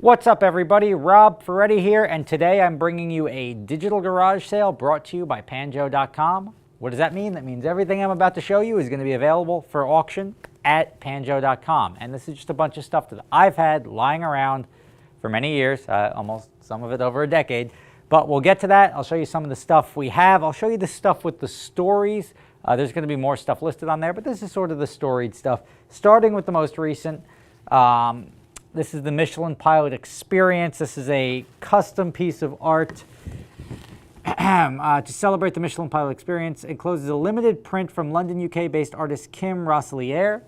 What's up, everybody? Rob Ferretti here, and today I'm bringing you a digital garage sale brought to you by Panjo.com. What does that mean? That means everything I'm about to show you is going to be available for auction at Panjo.com. And this is just a bunch of stuff that I've had lying around for many years, almost some of it over a decade. But we'll get to that. I'll show you some of the stuff we have. I'll show you the stuff with the stories. There's going to be more stuff listed on there, but this is sort of the storied stuff. Starting with the most recent. This is the Michelin Pilot Experience. This is a custom piece of art to celebrate the Michelin Pilot Experience. It encloses a limited print from London, UK-based artist Kim Rosselier.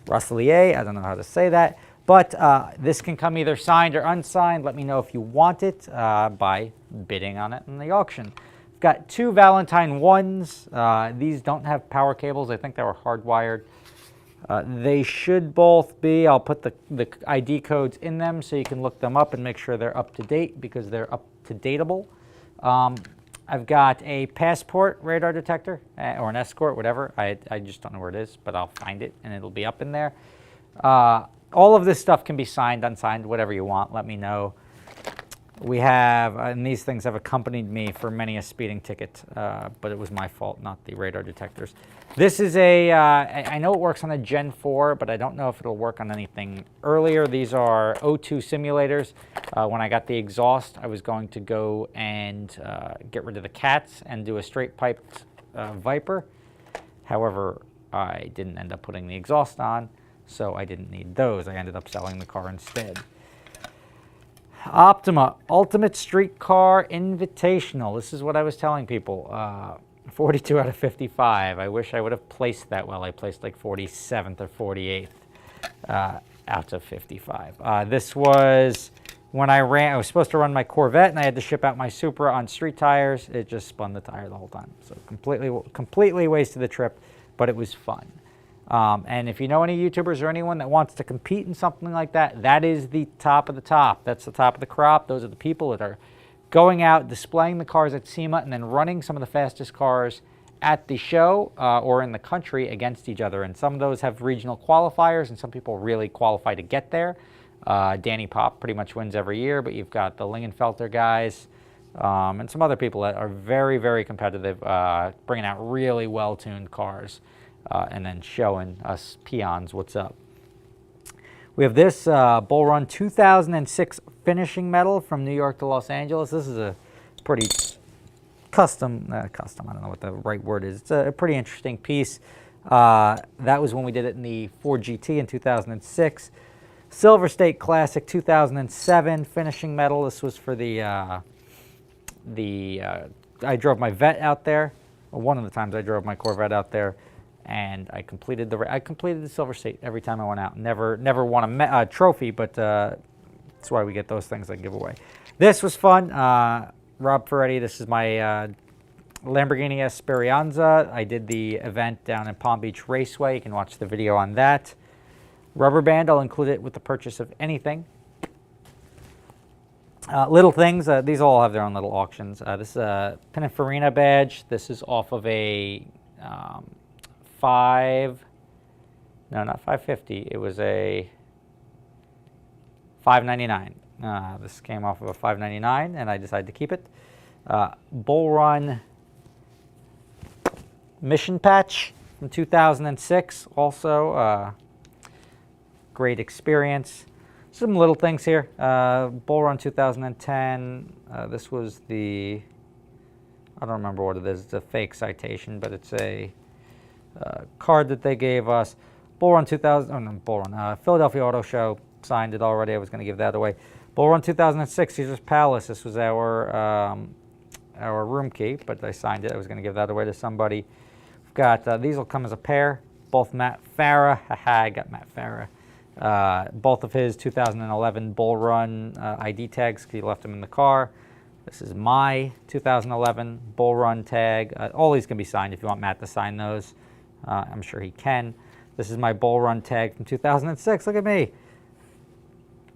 Rosselier, I don't know how to say that. But this can come either signed or unsigned. Let me know if you want it by bidding on it in the auction. I've got two Valentine 1s. These don't have power cables. I think they were hardwired. They should both be, I'll put the ID codes in them so you can look them up and make sure they're up to date because they're up to dateable. I've got a passport radar detector or an escort, whatever. I just don't know where it is, but I'll find it and it'll be up in there. All of this stuff can be signed, unsigned, whatever you want. Let me know. We have, and these things have accompanied me for many a speeding ticket, but it was my fault, not the radar detectors. This is a, I know it works on a Gen 4, but I don't know if it'll work on anything earlier. These are O2 simulators. When I got the exhaust, I was going to go and get rid of the cats and do a straight piped Viper. However, I didn't end up putting the exhaust on, so I didn't need those. I ended up selling the car instead. Optima Ultimate Street Car Invitational. This is what I was telling people. 42 out of 55. I wish I would have placed that well. I placed like 47th or 48th out of 55. This was when I was supposed to run my Corvette and I had to ship out my Supra on street tires. It just spun the tire the whole time. So completely wasted the trip, but it was fun. And if you know any YouTubers or anyone that wants to compete in something like that, that is the top of the top. That's the top of the crop. Those are the people that are going out, displaying the cars at SEMA, and then running some of the fastest cars at the show or in the country against each other. And some of those have regional qualifiers, and some people really qualify to get there. Danny Pop pretty much wins every year, but you've got the Lingenfelter guys and some other people that are very, very competitive, bringing out really well-tuned cars. And then showing us peons what's up. We have this Bull Run 2006 finishing medal from New York to Los Angeles. This is a pretty custom, I don't know what the right word is. It's a pretty interesting piece. That was when we did it in the Ford GT in 2006. Silver State Classic 2007 finishing medal. This was for I drove my Vet out there. Well, one of the times I drove my Corvette out there. And I completed the Silver State every time I went out. Never won a trophy, but that's why we get those things I give away. This was fun. Rob Ferretti, this is my Lamborghini Esperanza. I did the event down in Palm Beach Raceway. You can watch the video on that. Rubber band, I'll include it with the purchase of anything. Little things, these all have their own little auctions. This is a Pininfarina badge. This is off of a... not 550. It was a 599. This came off of a 599, and I decided to keep it. Bull Run Mission Patch from 2006. Also, great experience. Some little things here. Bull Run 2010. This was the, I don't remember what it is. It's a fake citation, but it's a card that they gave us. Bull Run 2000, oh no, Bull Run, Philadelphia Auto Show, signed it already. I was going to give that away. Bull Run 2006, Caesar's Palace. This was our room key, but I signed it. I was going to give that away to somebody. We've got, these will come as a pair. Both Matt Farah, I got Matt Farah. Both of his 2011 Bull Run ID tags, because he left them in the car. This is my 2011 Bull Run tag. All these can be signed if you want Matt to sign those. I'm sure he can. This is my Bull Run tag from 2006. Look at me.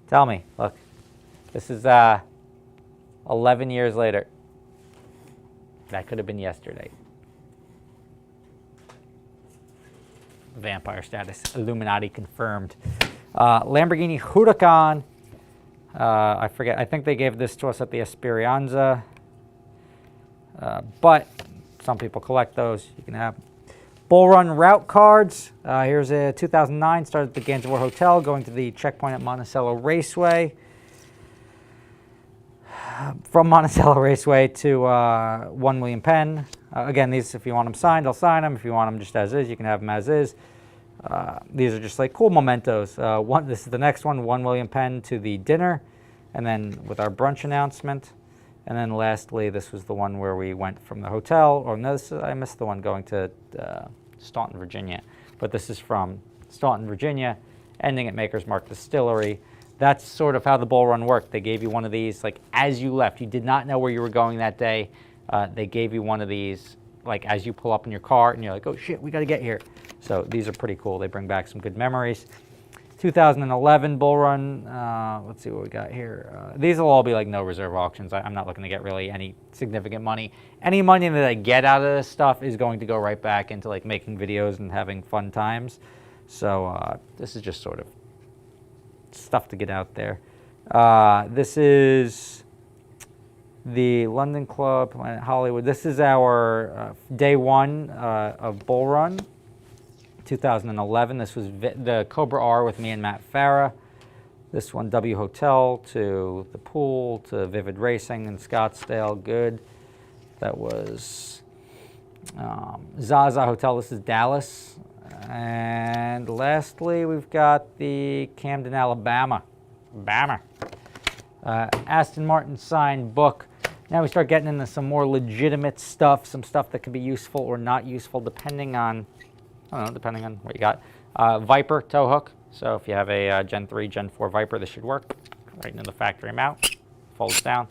Tell me. Look. This is 11 years later. That could have been yesterday. Vampire status. Illuminati confirmed. Lamborghini Huracan I forget. I think they gave this to us at the Esperanza. But some people collect those. You can have Bull Run route cards. Here's a 2009. Started at the Gansevoort Hotel, going to the checkpoint at Monticello Raceway. From Monticello Raceway to 1 William Penn. Again, these, if you want them signed, I'll sign them. If you want them just as is, you can have them as is. These are just like cool mementos. This is the next one, 1 William Penn to the dinner, and then with our brunch announcement. And then lastly, this was the one where we went from the hotel, or no, I missed the one going to Staunton, Virginia. But this is from Staunton, Virginia, ending at Maker's Mark Distillery. That's sort of how the Bull Run worked. They gave you one of these like as you left. You did not know where you were going that day. They gave you one of these like as you pull up in your car and you're like, oh shit, we got to get here. So these are pretty cool. They bring back some good memories. 2011 Bull Run. Let's see what we got here. These will all be like no reserve auctions. I'm not looking to get really any significant money. Any money that I get out of this stuff is going to go right back into like making videos and having fun times. So this is just sort of stuff to get out there. This is the London Club, Hollywood. This is our day one of Bull Run, 2011. This was the Cobra R with me and Matt Farah. This one, W Hotel to the pool to Vivid Racing in Scottsdale. Good. That was Zaza Hotel. This is Dallas. And lastly, we've got the Camden, Alabama. Aston Martin signed book. Now we start getting into some more legitimate stuff, some stuff that can be useful or not useful depending on, I don't know, depending on what you got. Viper tow hook. So if you have a Gen 3, Gen 4 Viper, this should work. Right into the factory mount. Folds down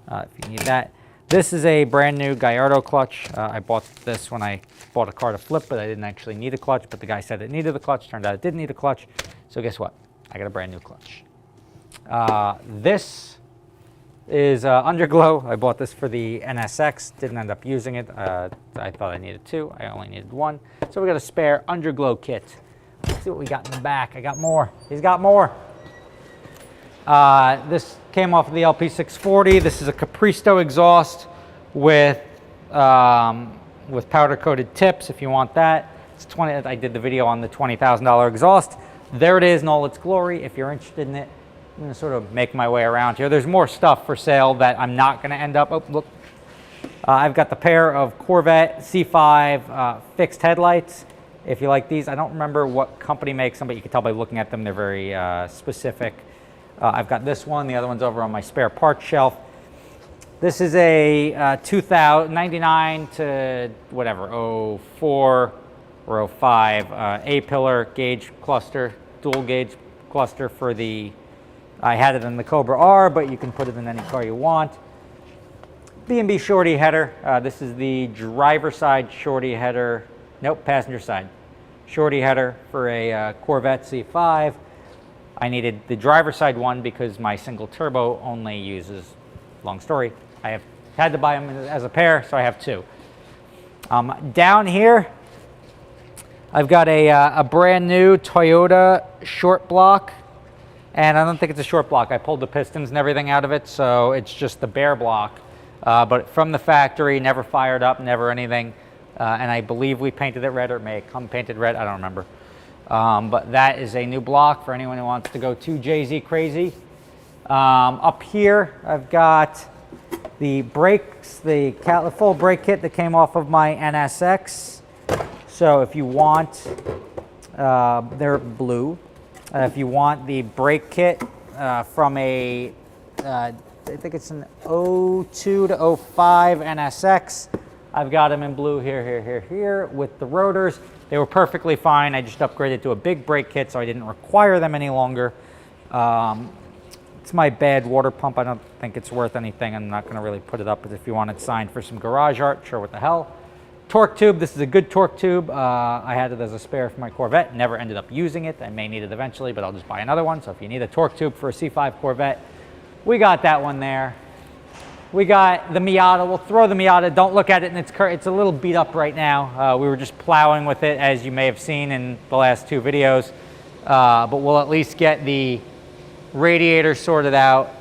if you need that. This is a brand new Gallardo clutch. I bought this when I bought a car to flip, but I didn't actually need a clutch, but the guy said it needed a clutch. Turned out it didn't need a clutch. So guess what? I got a brand new clutch. This is Underglow. I bought this for the NSX. Didn't end up using it. I thought I needed two. I only needed one. So we got a spare Underglow kit. Let's see what we got in the back. I got more. He's got more. This came off of the LP640. This is a Capristo exhaust with powder-coated tips if you want that. It's 20. I did the video on the $20,000 exhaust. There it is in all its glory. If you're interested in it, I'm going to sort of make my way around here. There's more stuff for sale that I'm not going to end up. Oh, look. I've got the pair of Corvette C5 fixed headlights. If you like these, I don't remember what company makes them, but you can tell by looking at them, they're very specific. I've got this one. The other one's over on my spare parts shelf. This is a 2099 to whatever, 04 or 05 A-pillar gauge cluster, dual gauge cluster for the, I had it in the Cobra R, but you can put it in any car you want. B&B shorty header. This is the driver side shorty header. Nope, passenger side. Shorty header for a Corvette C5. I needed the driver side one because my single turbo only uses, long story, I have had to buy them as a pair, so I have two. Down here, I've got a brand new Toyota short block, and I don't think it's a short block. I pulled the pistons and everything out of it, so it's just the bare block. But from the factory, never fired up, never anything. And I believe we painted it red, or it may have come painted red, I don't remember. But that is a new block for anyone who wants to go too Jay-Z crazy. Up here, I've got the brakes, the full brake kit that came off of my NSX. So if you want, they're blue. If you want the brake kit from a, I think it's an 02 to 05 NSX, I've got them in blue here with the rotors. They were perfectly fine. I just upgraded to a big brake kit, so I didn't require them any longer. It's my bad water pump. I don't think it's worth anything. I'm not going to really put it up, but if you want it signed for some garage art, sure, what the hell. Torque tube. This is a good torque tube. I had it as a spare for my Corvette. Never ended up using it. I may need it eventually, but I'll just buy another one. So if you need a torque tube for a C5 Corvette, we got that one there. We got the Miata. We'll throw the Miata. Don't look at it, and it's a little beat up right now. We were just plowing with it, as you may have seen in the last two videos. But we'll at least get the Radiator sorted out,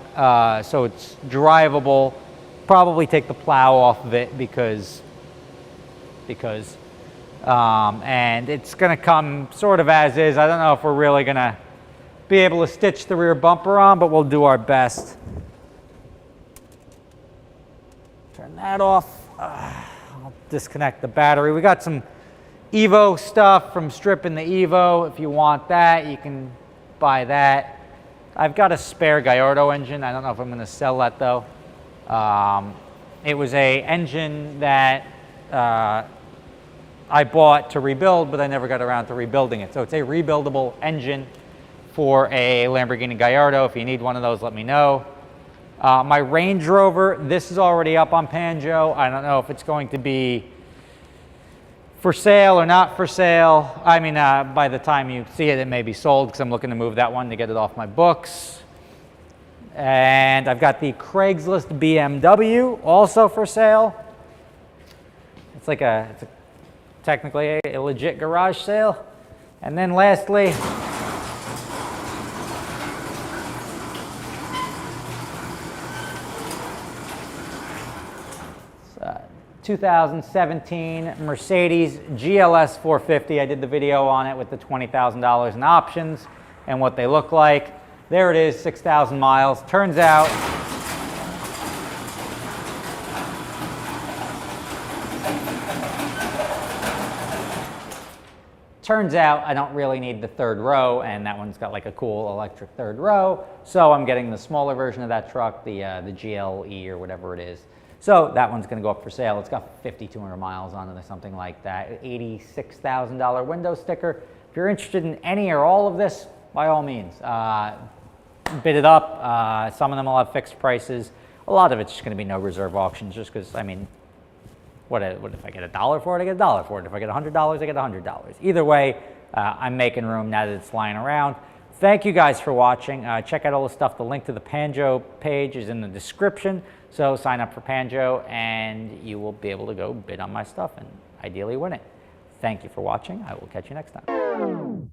so it's drivable. Probably take the plow off of it because and it's gonna come sort of as is. I don't know if we're really gonna be able to stitch the rear bumper on, but we'll do our best. Turn that off. I'll disconnect the battery. We got some Evo stuff from stripping the Evo. If you want that, you can buy that. I've got a spare Gallardo engine. I don't know if I'm going to sell that though. It was a engine that I bought to rebuild, but I never got around to rebuilding it. So it's a rebuildable engine for a Lamborghini Gallardo. If you need one of those, let me know. My Range Rover, this is already up on Panjo. I don't know if it's going to be for sale or not for sale. I mean, by the time you see it, it may be sold because I'm looking to move that one to get it off my books. And I've got the Craigslist BMW also for sale. It's like it's technically a legit garage sale. And then lastly, 2017 Mercedes GLS 450. I did the video on it with the $20,000 in options and what they look like. There it is, 6,000 miles. Turns out I don't really need the third row, and that one's got like a cool electric third row. So I'm getting the smaller version of that truck, the GLE or whatever it is. So that one's gonna go up for sale. It's got 5,200 miles on it or something like that. $86,000 window sticker. If you're interested in any or all of this, by all means, bid it up. Some of them will have fixed prices. A lot of it's just gonna be no reserve auctions just because, I mean, what if I get $1 for it, I get $1 for it. If I get $100, I get $100. Either way, I'm making room now that it's lying around. Thank you guys for watching. Check out all the stuff. The link to the Panjo page is in the description. So sign up for Panjo and you will be able to go bid on my stuff and ideally win it. Thank you for watching. I will catch you next time.